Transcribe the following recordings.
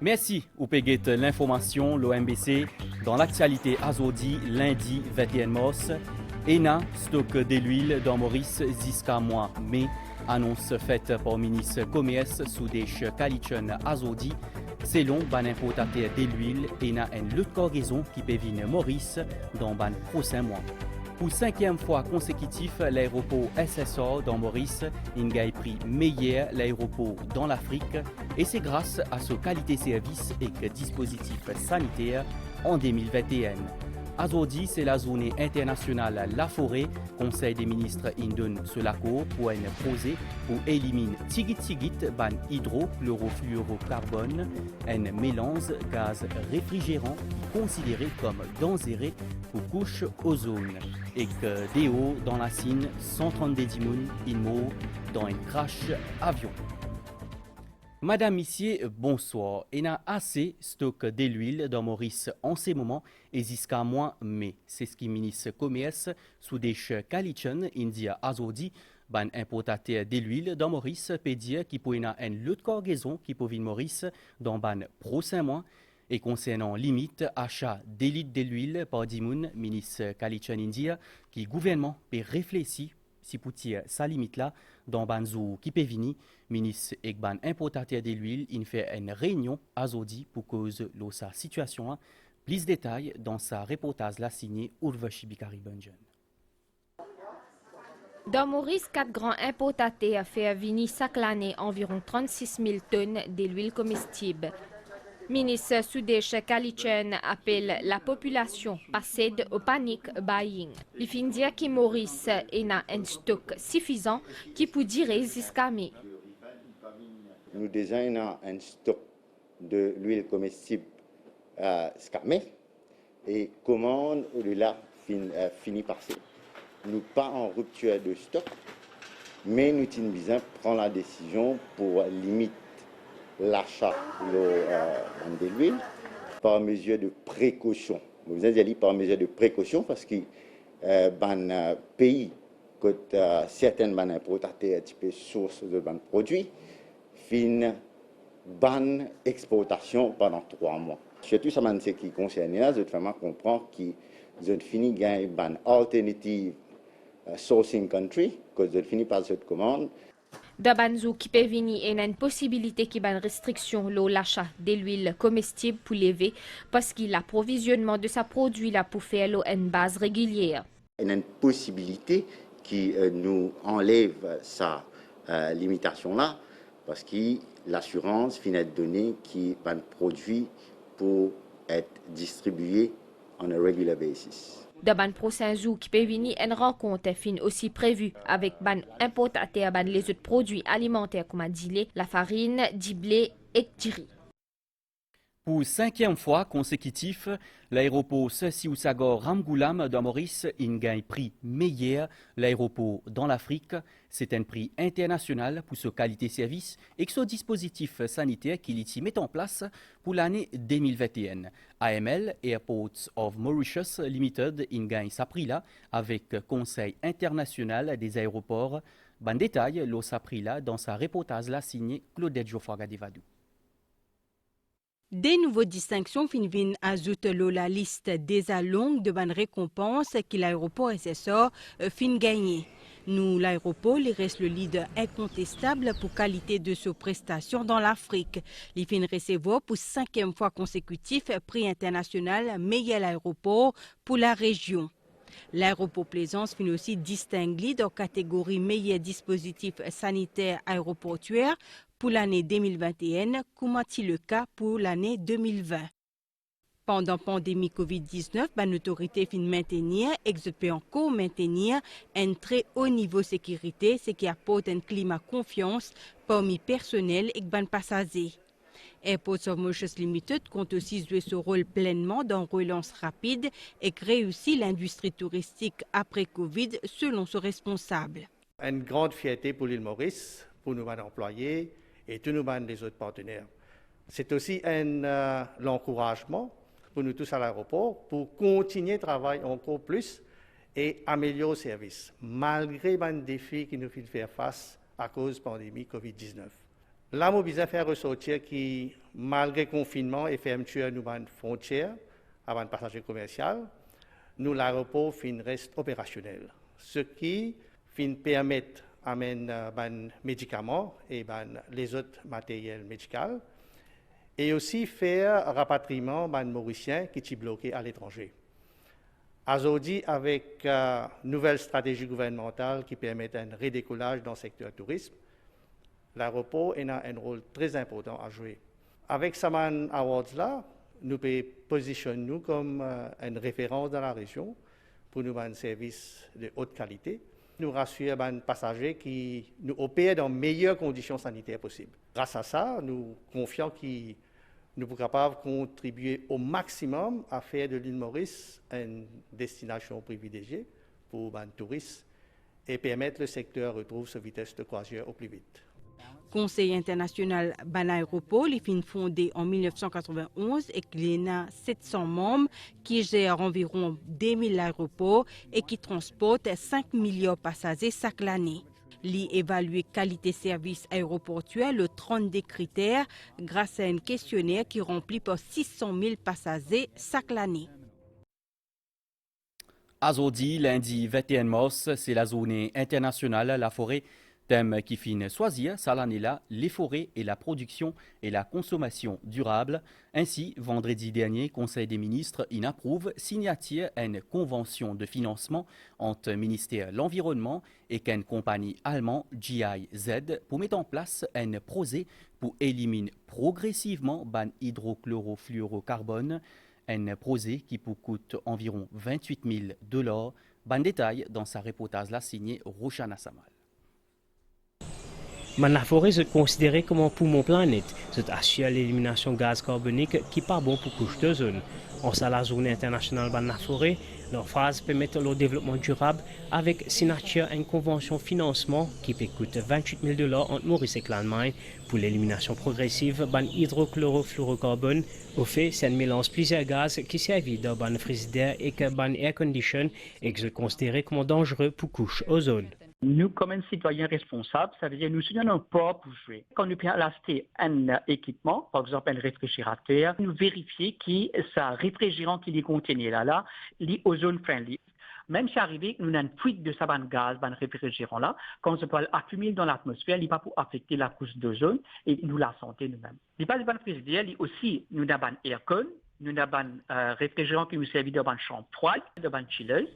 Merci ou peguet l'information l'OMBC dans l'actualité azodi lundi 21 mars. ENA stock de l'huile dans Maurice jusqu'à mois mai. Annonce faite par ministre Commerce Soudesh Kalichon Azodi. Selon ban importateur de l'huile, ENA a une autre raison qui peut venir Maurice dans ban prochain mois. Pour cinquième fois consécutif, l'aéroport SSA dans Maurice a pris meilleur l'aéroport dans l'Afrique et c'est grâce à sa qualité service et que dispositif sanitaire en 2021. Aujourd'hui, c'est la journée internationale La Forêt. Conseil des ministres indonne sur l'accord pour une projet pour éliminer tigit ban hydrochlorofluorocarbone, un mélange gaz réfrigérant considéré comme dangereux pour couche ozone et que déo dans la Chine 132 dimoun morts dans un crash avion. Madame, Messieurs, bonsoir. Il y a assez stock de l'huile dans Maurice en ce moment et jusqu'à mois mai. C'est ce que le ministre Commerce Soudesh Kalichon India Azodi, ban importateur de l'huile dans Maurice, peut dire qu'il peut y avoir une autre cargaison qui peut venir Maurice dans ban prochain mois. Et concernant limite achat de litres de l'huile par Dimoun, ministre Kalichon India, qui gouvernement peut réfléchir si pour tirer sa limite là dans Banzou qui peut venir, ministre et ban importateur de l'huile, il fait une réunion à Zodi pour cause de sa situation. Plus de détails dans sa reportage la signée Urvashi Bikari Bunjan. Dans Maurice, 4 grands importateurs font venir chaque année environ 36 000 tonnes de l'huile comestible. Ministre Soudesh Kalichon appelle la population à passer au panic buying. Il fait dire que Maurice a un stock suffisant qui peut durer jusqu'à mai. Nous déjà avons un stock de l'huile comestible jusqu'à mai et commande au-delà finit par ça. Nous pas en rupture de stock, mais nous avons prendre la décision pour limiter l'achat de l'huile par mesure de précaution. Vous avez dit par mesure de précaution parce que dans pays que certaines importateurs type source de produits fin ban exportation pendant 3 mois. Surtout ça ce qui concerne là, je vraiment comprendre que je finis gain ban alternative sourcing country que je finis par cette commande. Dans Banzou qui peut venir, il y a une possibilité qui a une restriction l'achat de l'huile comestible pour lever parce que l'approvisionnement de sa produit là pour faire une base régulière. Il y a une possibilité qui nous enlève sa limitation là parce que l'assurance finit donner qui va un produit pour être distribué on a regular basis. Dans ban prochain jour qui peut venir, une rencontre fin aussi prévue avec ban importateurs les autres produits alimentaires comme la farine, du blé et du riz. Pour cinquième fois consécutif, l'aéroport Sioussagor Ramgoulam de Maurice a prix meilleur l'aéroport dans l'Afrique. C'est un prix international pour sa qualité-service et ce dispositif sanitaire qu'il y met en place pour l'année 2021. AML, Airports of Mauritius Limited, gagne sa prix là avec Conseil international des aéroports. Bon détail, sa prix là dans sa reportage là signé Claudette Geoffroy Devadou. Des nouveaux distinctions viennent ajouter la liste des longues de bonnes récompenses que l'aéroport SSA fin gagner. Nous, l'aéroport, il reste le leader incontestable pour qualité de ses prestations dans l'Afrique. Il fin recevoir pour 5e fois consécutif prix international meilleur aéroport pour la région. L'aéroport Plaisance finit aussi distingué dans la catégorie meilleur dispositif sanitaire aéroportuaire pour l'année 2021, comme c'est le cas pour l'année 2020. Pendant la pandémie COVID-19, l'autorité fin maintenir, peut encore maintenir un très haut niveau de sécurité, ce qui apporte un climat de confiance parmi le personnel et les passagers. Airports of Mauritius Limited compte aussi jouer ce rôle pleinement dans la relance rapide et réussir l'industrie touristique après Covid selon ce responsable. Une grande fierté pour l'île Maurice, pour nos employés et tous nos les autres partenaires. C'est aussi l'encouragement pour nous tous à l'aéroport pour continuer à travailler encore plus et améliorer le service, malgré les défis qui nous font faire face à cause de la pandémie COVID-19. La mobilisation fait ressortir qui, malgré le confinement et fermeture de nos frontières avant le passage commercial, nous, l'aéroport reste opérationnel. Ce qui permet d'amener des médicaments et les autres matériels médicaux et aussi faire rapatriement des Mauriciens qui sont bloqués à l'étranger. Aujourd'hui, avec une nouvelle stratégie gouvernementale qui permet un redécollage dans le secteur tourisme, l'aéroport a un rôle très important à jouer. Avec Saman Awards-là, nous pouvons positionner nous comme une référence dans la région pour nous un service de haute qualité. Nous rassurons les passagers qui nous opèrent dans les meilleures conditions sanitaires possibles. Grâce à ça, nous confions que nous sommes capables de contribuer au maximum à faire de l'île Maurice une destination privilégiée pour les touristes et permettre le secteur de retrouver sa vitesse de croisière au plus vite. Conseil international ban aéroport, il est fondé en 1991 et il a 700 membres qui gèrent environ 2000 aéroports et qui transportent 5 millions de passagers chaque année. Il évalue qualité-service aéroportuaire le 32 critères grâce à un questionnaire qui remplit par 600 000 passagers chaque année. Aujourd'hui, lundi 21 mars, c'est la journée internationale la forêt. Thème qui finit choisir, ça l'année-là, les forêts et la production et la consommation durable. Ainsi, vendredi dernier, Conseil des ministres approuve signature une convention de financement entre le ministère de l'Environnement et une compagnie allemande GIZ pour mettre en place un projet pour éliminer progressivement l'hydrochlorofluorocarbone, un projet qui peut coûter environ 28 000 $. Ban détail dans sa reportage là signé Roshana Samal. La forêt est considérée comme un poumon planète. C'est assure l'élimination de gaz carbonique qui n'est pas bon pour couche d'ozone. En ça, la journée internationale de la forêt, leur phrase permet le développement durable avec signature une convention de financement qui peut coûter 28 000 $ entre Maurice et l'Allemagne pour l'élimination progressive de l'hydrochlorofluorocarbone. Au fait, c'est un mélange plusieurs gaz qui servent dans le frigidaire et que le air condition et que c'est considéré comme dangereux pour couche ozone. Nous, comme un citoyen responsable, ça veut dire que nous sommes pas pour jouer. Quand nous pouvons acheter un équipement, par exemple un réfrigérateur, nous vérifions que ce réfrigérant qui est contenu là, est ozone friendly. Même si arrivé, nous avons une fuite de ce gaz, ce réfrigérant-là, quand ça peut accumuler dans l'atmosphère, il n'est pas pour affecter la couche d'ozone et nous la santé nous-mêmes. Il n'est pas de frigidaire, il aussi, nous avons un aircon, nous avons un réfrigérant qui nous sert de chambre froide, de chilleuse.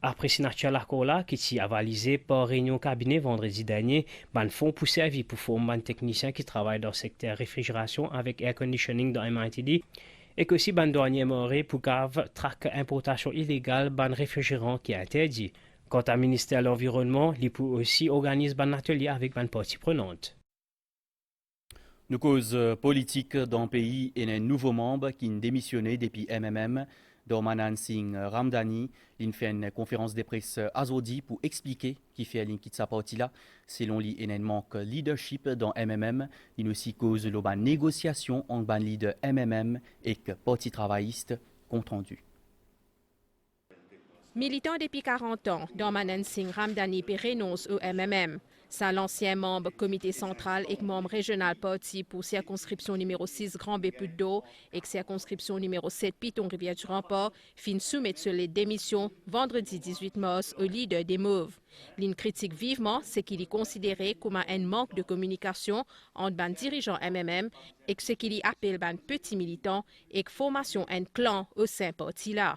Après signature l'accord-là, qui est avalisé par réunion cabinet vendredi dernier, ban fonds pour servir pour former un technicien qui travaille dans le secteur réfrigération avec air conditioning dans MITD et que si ban douanier moré pour grave traque importation illégale ban réfrigérant qui est interdit. Quant au ministère de l'Environnement, il peut aussi organiser un atelier avec ban parties prenantes. Nous cause politique dans le pays et un nouveau membre qui a démissionné depuis MMM. Dormanan Singh Ramdhani, il fait une conférence de presse aujourd'hui pour expliquer qui fait quitte sa partie là. Selon lui, il y a un manque de leadership dans MMM. Il aussi cause la négociation entre le leader MMM et le parti travailliste compte rendu. Militant depuis 40 ans, Dormanan Singh Ramdhani renonce au MMM. C'est l'ancien membre comité central et membre régional parti pour circonscription numéro 6 Grand Bépudo et circonscription numéro 7 Piton-Rivière du Rempart fin soumettre sur les démissions vendredi 18 mars au leader des Mauves. L'une critique vivement ce qu'il est considéré comme un manque de communication entre les dirigeants MMM et ce qu'il appelle les petits militants et que formation un clan au sein parti-là.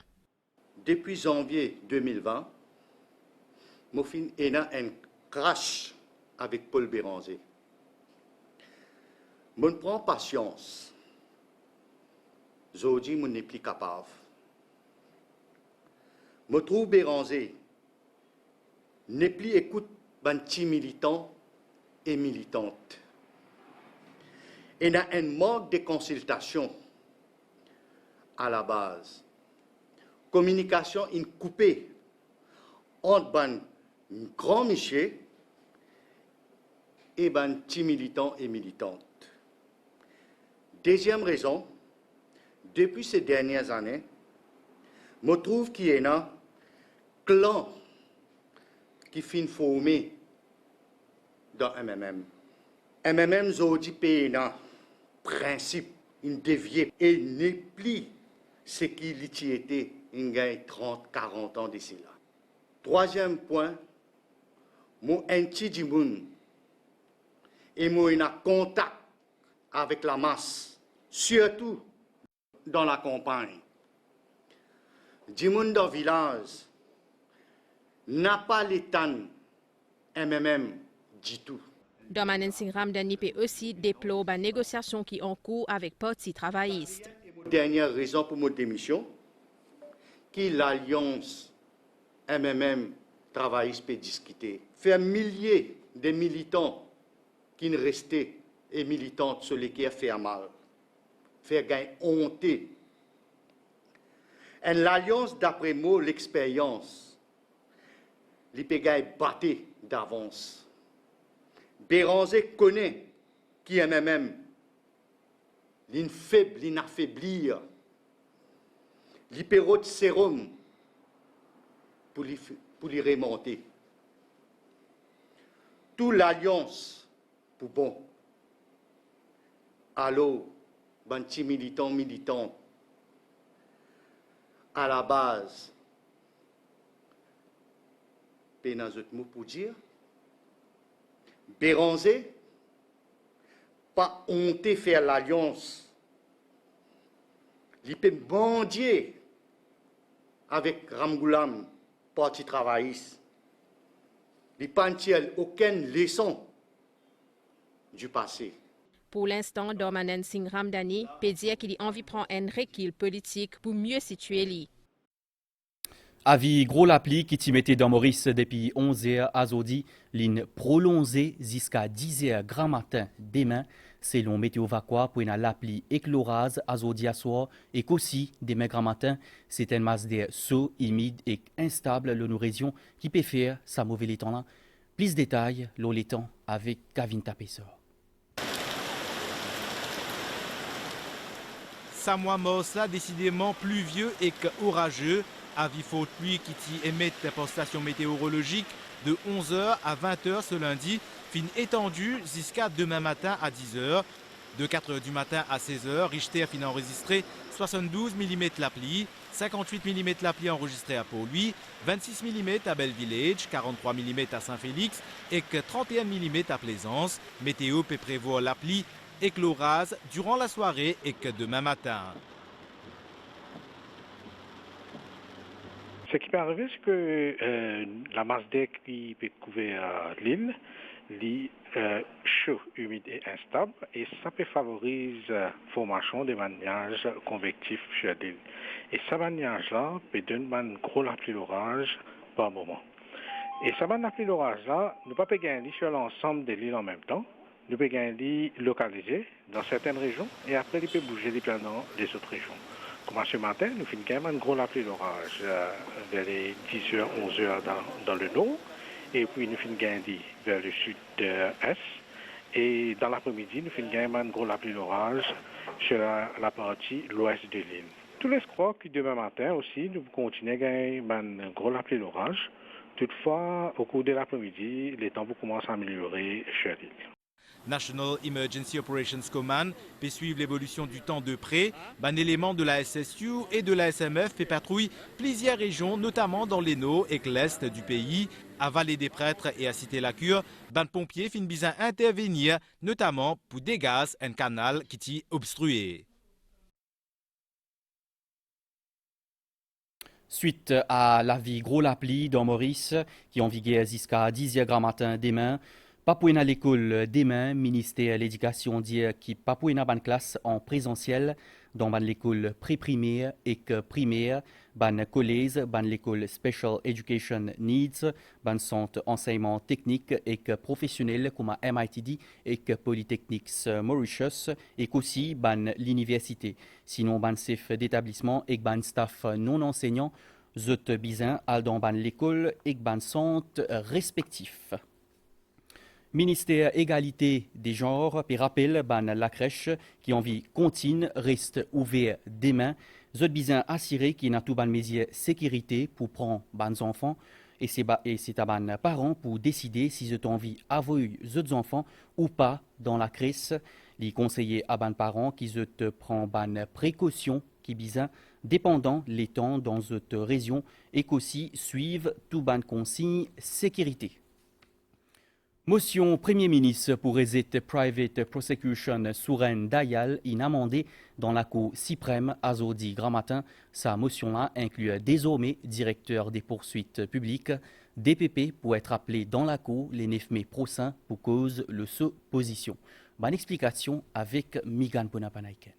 Depuis janvier 2020, Mofin est un crash avec Paul Béranger. Je prends patience. Aujourd'hui, je n'ai plus capable. Je trouve Béranger n'est plus écoute de petits militants et militantes. Il y a un manque de consultation à la base. Communication coupée entre les grands michets et les petits militants et militantes. Deuxième raison, depuis ces dernières années, je trouve qu'il y a un clan qui finit formé dans MMM. MMM zodi pena principe une dévié et n'est plus ce qu'il était il y a 30-40 ans d'ici là. Troisième point, mon anti moun et moi en contact avec la masse, surtout dans la campagne. Du monde dans le village n'a pas l'état MMM du tout. Domanen Singh Ramdani peut aussi déplorer la négociation qui est en cours avec le Parti travailliste. Dernière raison pour mon démission, qui l'alliance MMM travailliste peut discuter. Faire milliers de militants qui ne restaient et militantes sur lesquels faire mal. Faire gagner honte. Et l'alliance, d'après moi, l'expérience, les peut gagner batté d'avance. Béranger connaît qui est MMM, l'infaible, l'inaffaiblir, l'hypéro de sérum pour les remonter. Toute l'alliance pour bon. Alors, banti militant, à la base, pénazot mot pour dire, Béranger, pas honte faire l'alliance. Il peut mendier avec Ramgoulam, Parti travailliste. Il n'y a aucune leçon du passé. Pour l'instant, Domanen Singh Ramdani peut dire qu'il a envie de prendre un recul politique pour mieux situer lui. Avis gros l'appli qui t'y mettait dans Maurice depuis 11h à Zodi, ligne prolongée jusqu'à 10h grand matin demain, selon Météo Vacua pour une l'appli éclorase à Zodi à soir et qu'aussi demain grand matin, c'est une masse d'air chaud, humide et instable dans nos régions qui peut faire sa mauvais temps là. Plus de détails, l'eau l'étang avec Kavin Tapessor. Samoa Mosa décidément pluvieux et orageux. Avis faute pluie qui t'y émettent pour station météorologique de 11h à 20h ce lundi, fin étendue jusqu'à demain matin à 10h. De 4h du matin à 16h, Richter fin enregistré 72 mm la pluie, 58 mm la pluie enregistrée à Pau-Louis, 26 mm à Bellevillage, 43 mm à Saint-Félix et 31 mm à Plaisance. Météo peut prévoir la pluie éclorase durant la soirée et que demain matin. Ce qui peut arriver, c'est que la masse d'air qui peut couvrir l'île, est chaud, humide et instable, et ça peut favoriser la formation de nuages convectifs sur l'île. Et ces nuages-là peut donner un gros pluie d'orage par moment. Et ces pluie d'orage-là, nous ne pouvons pas gagner sur l'ensemble de l'île en même temps. Nous pouvons gagner localisé dans certaines régions, et après, nous pouvons bouger dans les autres régions. Comme ce matin, nous finissons quand même un gros pluie d'orage vers les 10h, 11h dans le nord. Et puis nous finissons vers le sud-est. Et dans l'après-midi, nous finissons quand même un gros pluie d'orage sur la partie l'ouest de l'île. Tous les crois que demain matin aussi, nous continuons à gagner un gros pluie d'orage. Toutefois, au cours de l'après-midi, les temps commencent à améliorer sur l'île. National Emergency Operations Command peut suivre l'évolution du temps de près. Un élément de la SSU et de la SMF fait patrouille plusieurs régions, notamment dans l'Hainaut et l'Est du pays. À Vallée des Prêtres et à Cité-la-Cure, ban pompiers finissent bien intervenir, notamment pour dégager un canal qui est obstrué. Suite à l'avis gros l'appli dans Maurice, qui en vigueur jusqu'à 10h grand matin demain, Papouena à l'école demain, ministère de l'Éducation dit que Papouena ban classe en présentiel dans l'école pré-primaire et primaire, ban collège, ban l'école Special Education Needs, ban centre enseignement technique et professionnel comme à MITD et Polytechnics Mauritius et aussi ban l'université. Sinon ban chef d'établissement et ban staff non enseignant, zot bizin al dans ban l'école et ban centre respectifs. Ministère égalité des genres, puis rappel, la crèche qui en vie continue reste ouvert demain. Zot bizin assuré qui n'a tout ban mesure sécurité pour prendre ban enfants. Et c'est à ban parents pour décider si ils ont envie d'envoyer leurs enfants ou pas dans la crèche. Les conseillers à ban parents qui te prend ban précaution qui bisin dépendant les temps dans cette région et qu'aussi suivent tout ban consigne sécurité. Motion Premier ministre pour Resist Private Prosecution Souren Dayal inamendée dans la Cour suprême à Zodi grand matin. Sa motion-là inclut désormais directeur des poursuites publiques DPP pour être appelé dans la Cour les 9 mai prochains pour cause de position. Bonne explication avec Migan Bonapanaiken.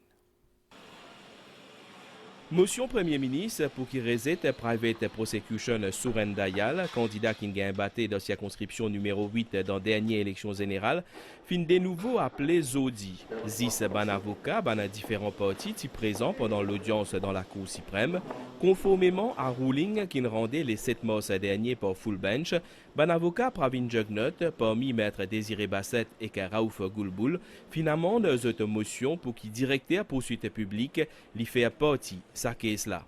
Motion Premier ministre pour qu'il Resist Private Prosecution Souren Dayal, candidat qui a battu dans circonscription numéro 8 dans la dernière élection générale, fin de nouveau appelé Zodi. 10 ban avocats, ban différents partis qui présents pendant l'audience dans la Cour suprême, conformément à ruling qui rendait les 7 mars dernier par full bench, ban avocat Pravin Jugnut, parmi maître Désiré Bassett et Raouf Goulboul, finalement de cette motion pour qu'il directeur poursuite publique lui fait partie sa caisse là.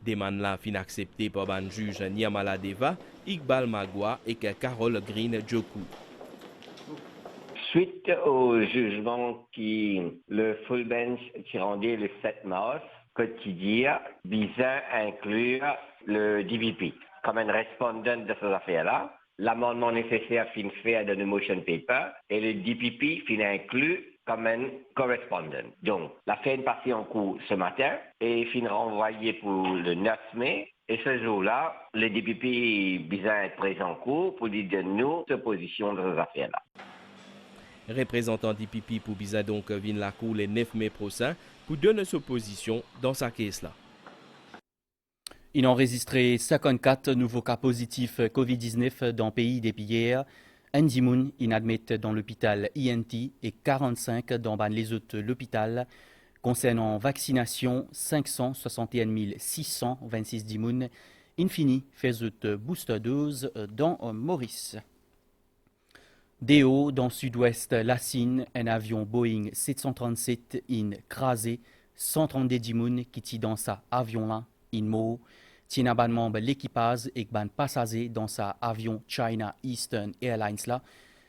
Demande là fin acceptée par ban juge Niamala Deva, Iqbal Magua et Carole Green Djokou. Suite au jugement qui le full bench qui rendait le 7 mars, quotidien visant à inclure le DPP comme un répondant de ces affaires-là. L'amendement nécessaire fin fait dans le motion paper et le DPP fin inclus comme un correspondant. Donc, l'affaire est passée en cours ce matin et fin renvoyée pour le 9 mai. Et ce jour-là, le DPP visa être présent en cours pour dire de nous sa position dans ces affaires-là. Représentant DPP pour bisa donc vin la cour le 9 mai prochain pour donner sa position dans sa caisse là. Ils ont enregistré 54 nouveaux cas positifs Covid-19 dans le pays depuis hier. Ndimoun inadmettent dans l'hôpital INT et 45 dans les autres l'hôpital. Concernant vaccination, 561 626 dimoun. Infini fait booster dose dans Maurice. Déo, dans le sud-ouest, Lassine, un avion Boeing 737 in crasé, 132 dimoun qui tient dans sa avion-là, in mo. Tient ban membre l'équipage et ban passager dans sa avion China Eastern Airlines là.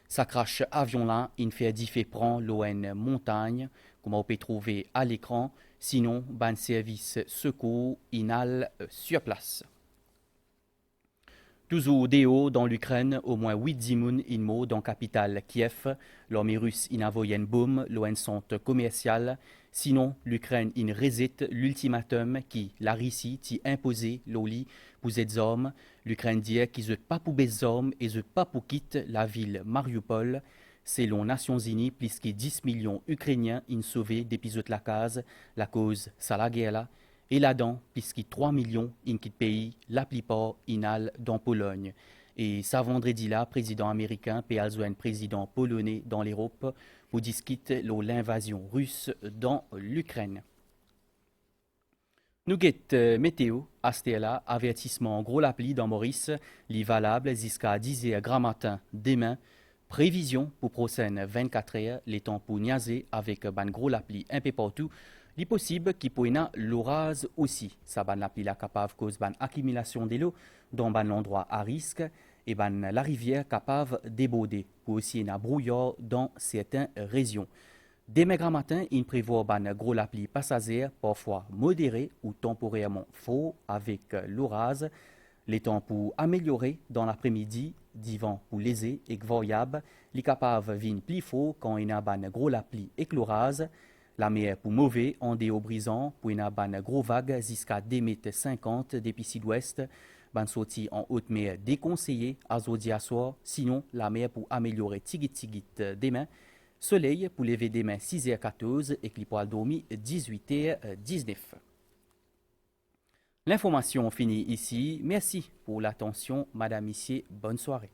Sa crash avion-là, il fait diffé prend l'ON montagne, comme on peut trouver à l'écran. Sinon, ban service secours, inal sur place. Toujours Déo dans l'Ukraine, au moins 8 dimoun inmo dans la capitale Kiev. L'armée russe inavoyen boom, l'ON centre commercial. Sinon, l'Ukraine in résite l'ultimatum qui la Russie t'y imposé l'oli pour ces hommes. L'Ukraine dit qu'ils ne pas pour des hommes et ne pas pour quitter la ville Mariupol. Selon Nations Unies, plus que 10 millions Ukrainiens in sauvés depuis la case, la cause c'est la guerre là. Et là-dedans, plus que 3 millions in quitte pays, la plupart inal dans Pologne. Et ça vendredi là, président américain peut un président polonais dans l'Europe pour discuter l'invasion russe dans l'Ukraine. Nous guettons météo, à ce là, avertissement gros l'appli dans Maurice, li valable jusqu'à 10h grand matin demain. Prévision pour prochaine 24 heures, les temps pour niaser avec ban gros l'appli un peu partout. Il est possible qu'il puisse y avoir l'orage aussi. Ça ban l'appli la capable cause ban accumulation de l'eau dans ban l'endroit à risque et ban la rivière capable déborder. Pour aussi y a brouillard dans certaines régions. Demain grand matin, il prévoit ban gros l'appli passager, parfois modéré ou temporairement faux avec l'orage. Les temps pour améliorer dans l'après-midi, divan pour léger et variable. Les capables viennent plus faux quand il y a ban gros l'appli et l'orage. La mer pour mauvais, en déo brisant, pour une ban gros vague jusqu'à 2,50 m depuis sud-ouest. Ban sorti en haute mer déconseillé à zodi à soir. Sinon, la mer pour améliorer tigit demain. Soleil pour lever demain 6h14 et clipoil dormi 18h19. L'information finit ici. Merci pour l'attention, madame, messieurs. Bonne soirée.